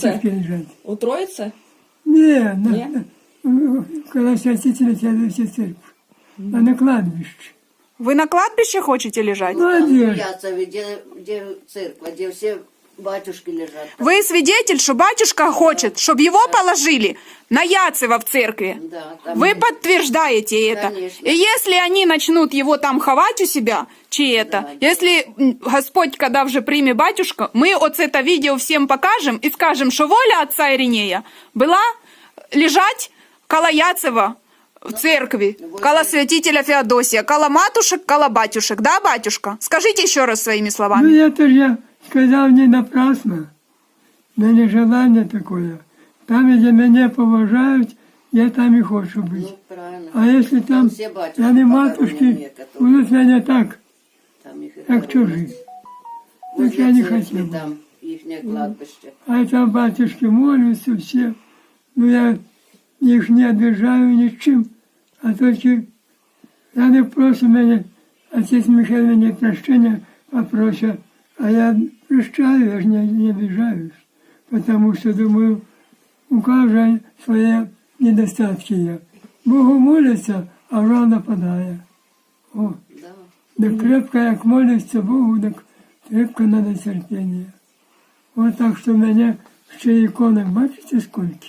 батюшки лежать. У Троице? Не, Ні? коли святителя Феодосия церковь. А на кладбище. Вы на кладбище хотите лежать? Молодежь. Яцеві, де церква, де всі батюшки лежать. Вы свидетель, что батюшка хочет, чтобы его положили на Яцево в церкви? Да, там Вы подтверждаете это. Конечно. И если они начнут его там ховать у себя, чьи-то, если Господь, когда уже примет батюшка, мы вот это видео всем покажем и скажем, что воля отца Иринея была лежать коло Яцева в церкви, коло святителя Феодосия, коло матушек, коло батюшек. Да, батюшка? Скажите еще раз своими Ну, словами. это же я сказал не напрасно. У мене желание такое. Там, где меня поважают, я там и хочу быть. Ну, правильно. А если там все батюшки я не похоронены, матушки, которые- будут меня так, Там їх і как хоронять. чужие. Возле Так я не церкви хотел бы. Там їхнє кладбище. А это батюшки молятся все. Ну, я их не обижаю ничем. А только я не прошу меня, отец Михаил мне прощения попросил. А я прощаю, я же не обижаюсь. Потому что, думаю, у каждого свои недостатки есть. Богу молится, а враг нападает. О, Да. да крепко, как молится Богу, так крепко надо терпение. Вот так что у меня ще иконок, бачите, сколько?